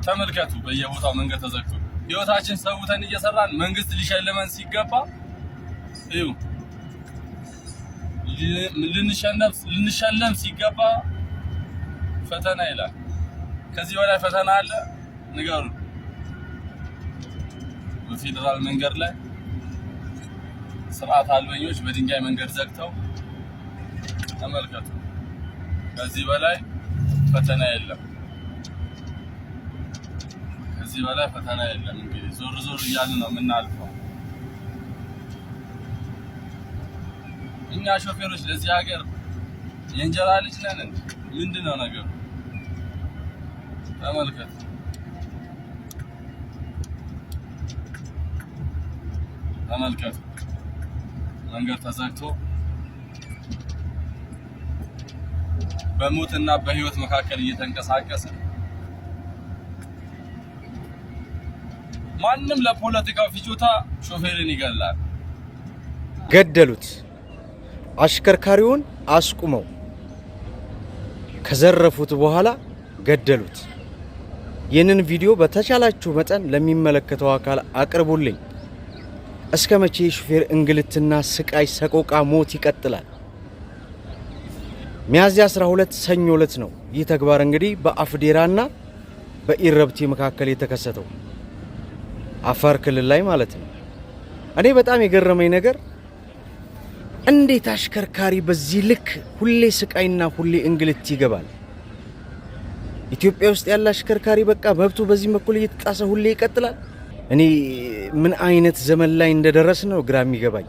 ተመልከቱ በየቦታው መንገድ ተዘግቶ ህይወታችን ሰውተን እየሰራን መንግስት ሊሸልመን ሲገባ እዩ ልንሸለም ሲገባ ፈተና ይላል። ከዚህ በላይ ፈተና አለ? ንገሩ። በፌደራል መንገድ ላይ ስርዓት አልበኞች በድንጋይ መንገድ ዘግተው ተመልከቱ። ከዚህ በላይ ፈተና የለም። ከዚህ በላይ ፈተና የለም። እንግዲህ ዞር ዞር እያልን ነው የምናልፈው። እኛ ሾፌሮች ለዚህ ሀገር የእንጀራ ልጅ ነን። ምንድነው ነገሩ? ተመልከቱ። ተመልከቱ። መንገድ ተዘግቶ በሞትና በህይወት መካከል እየተንቀሳቀሰ ማንም ለፖለቲካው ፍጆታ ሾፌርን ይገላል። ገደሉት። አሽከርካሪውን አስቁመው ከዘረፉት በኋላ ገደሉት። ይህንን ቪዲዮ በተቻላችሁ መጠን ለሚመለከተው አካል አቅርቡልኝ። እስከ መቼ ሹፌር እንግልትና ስቃይ፣ ሰቆቃ፣ ሞት ይቀጥላል? ሚያዝያ 12 ሰኞ ዕለት ነው ይህ ተግባር እንግዲህ በአፍዴራና በኢረብቲ መካከል የተከሰተው አፋር ክልል ላይ ማለት ነው። እኔ በጣም የገረመኝ ነገር እንዴት አሽከርካሪ በዚህ ልክ ሁሌ ስቃይና ሁሌ እንግልት ይገባል? ኢትዮጵያ ውስጥ ያለ አሽከርካሪ በቃ መብቱ በዚህ በኩል እየተጣሰ ሁሌ ይቀጥላል። እኔ ምን አይነት ዘመን ላይ እንደደረስ ነው ግራ የሚገባኝ።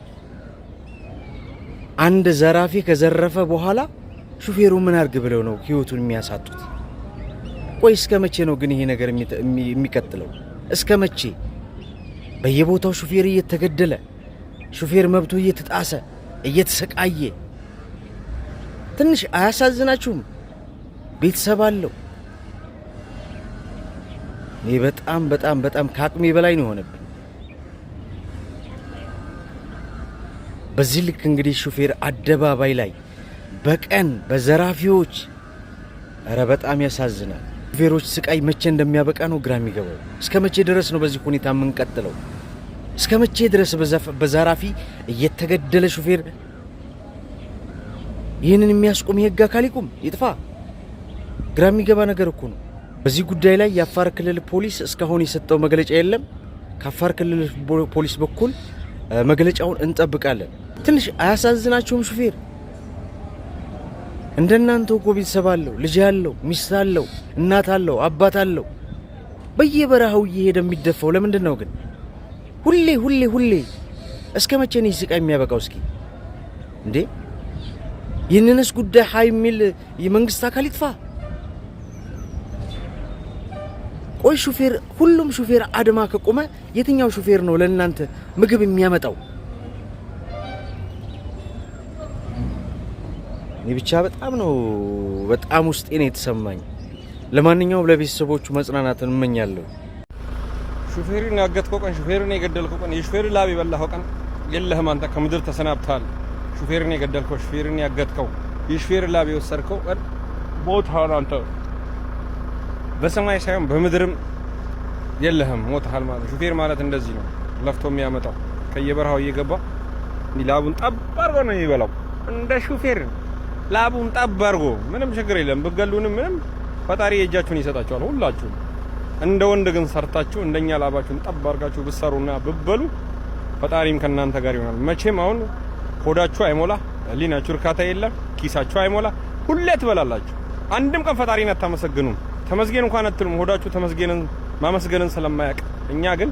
አንድ ዘራፊ ከዘረፈ በኋላ ሹፌሩ ምን አርግ ብለው ነው ህይወቱን የሚያሳጡት? ቆይ እስከ መቼ ነው ግን ይሄ ነገር የሚቀጥለው? እስከ መቼ? በየቦታው ሹፌር እየተገደለ፣ ሹፌር መብቱ እየተጣሰ እየተሰቃየ፣ ትንሽ አያሳዝናችሁም? ቤተሰብ አለው። ይሄ በጣም በጣም በጣም ከአቅሜ በላይ ነው የሆነብኝ። በዚህ ልክ እንግዲህ ሹፌር አደባባይ ላይ በቀን በዘራፊዎች፣ ኧረ በጣም ያሳዝናል። ሹፌሮች ስቃይ መቼ እንደሚያበቃ ነው ግራ የሚገባው። እስከ መቼ ድረስ ነው በዚህ ሁኔታ የምንቀጥለው? እስከ መቼ ድረስ በዘራፊ እየተገደለ ሹፌር ይህንን የሚያስቆም የህግ አካል ይቁም፣ ይጥፋ? ግራ የሚገባ ነገር እኮ ነው። በዚህ ጉዳይ ላይ የአፋር ክልል ፖሊስ እስካሁን የሰጠው መግለጫ የለም። ከአፋር ክልል ፖሊስ በኩል መግለጫውን እንጠብቃለን። ትንሽ አያሳዝናችሁም? ሹፌር እንደናንተ እኮ ቤተሰብ አለው፣ ልጅ አለው፣ ሚስት አለው፣ እናት አለው፣ አባት አለው። በየበረሃው እየሄደ የሚደፋው ለምንድን ነው ግን? ሁሌ ሁሌ ሁሌ እስከ መቼ ነው ስቃይ የሚያበቃው? እስኪ እንዴ ይህንንስ ጉዳይ ሀይ የሚል የመንግስት አካል ይጥፋ። ቆይ ሹፌር፣ ሁሉም ሹፌር አድማ ከቆመ የትኛው ሹፌር ነው ለእናንተ ምግብ የሚያመጣው? እኔ ብቻ በጣም ውስጤ ነው የተሰማኝ። ለማንኛውም ለቤተሰቦቹ መጽናናትን እመኛለሁ። ሹፌርን ያገትከው ቀን፣ ሹፌርን የገደልከው ቀን፣ የሹፌርን ላብ የበላኸው ቀን የለህም። አንተ ከምድር ተሰናብተሃል። ሹፌርን የገደልከው፣ ሹፌርን ያገትከው፣ የሹፌርን ላብ የወሰድከው ቀን ሞተሃል። አንተ በሰማይ ሳይሆን በምድርም የለህም፣ ሞተሃል ማለት። ሹፌር ማለት እንደዚህ ነው፣ ለፍቶ የሚያመጣው ከየበረሃው እየገባ ላቡን ጠብ አድርጎ ነው የሚበላው። እንደ ሹፌር ላቡን ጠብ አድርጎ ምንም ችግር የለም። ብገሉንም ምንም ፈጣሪ የእጃችሁን ይሰጣችኋል ሁላችሁ። እንደ ወንድ ግን ሰርታችሁ እንደኛ ላባችሁን ጠብ አድርጋችሁ ብትሰሩና ብትበሉ ፈጣሪም ከናንተ ጋር ይሆናል። መቼም አሁን ሆዳችሁ አይሞላ፣ ህሊናችሁ እርካታ የለም፣ ኪሳችሁ አይሞላ፣ ሁሌ ትበላላችሁ። አንድም ቀን ፈጣሪን አታመሰግኑም። ተመስገን እንኳን አትሉም። ሆዳችሁ ተመስገንን ማመስገንን ስለማያውቅ። እኛ ግን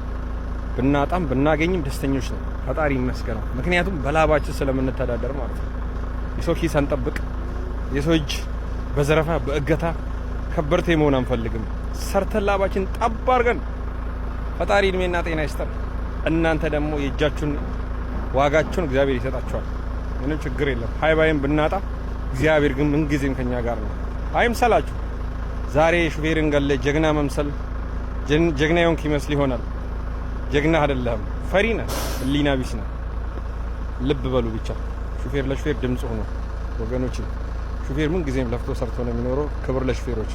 ብናጣም ብናገኝም ደስተኞች ነን። ፈጣሪ ይመስገን። ምክንያቱም በላባችን ስለምንተዳደር ማለት ነው። የሰው ኪስ አንጠብቅ። የሰው እጅ በዘረፋ በእገታ ከበርቴ መሆን አንፈልግም። ሰርተን ላባችን ጠብ አድርገን ፈጣሪ እድሜና ጤና ይስጠን። እናንተ ደግሞ የእጃችሁን ዋጋችሁን እግዚአብሔር ይሰጣችኋል። ምንም ችግር የለም። ሃይባይም ብናጣ እግዚአብሔር ግን ምን ጊዜም ከኛ ጋር ነው። አይምሰላችሁ። ዛሬ ሹፌርን ገለ ጀግና መምሰል ጀግና የሆንክ ይመስል ይሆናል። ጀግና አይደለም፣ ፈሪ ነህ፣ ህሊና ቢስ ነህ። ልብ በሉ ብቻ። ሹፌር ለሹፌር ድምጽ ሆኖ ወገኖች፣ ሹፌር ምን ጊዜም ለፍቶ ሰርቶ ነው የሚኖረው። ክብር ለሹፌሮች።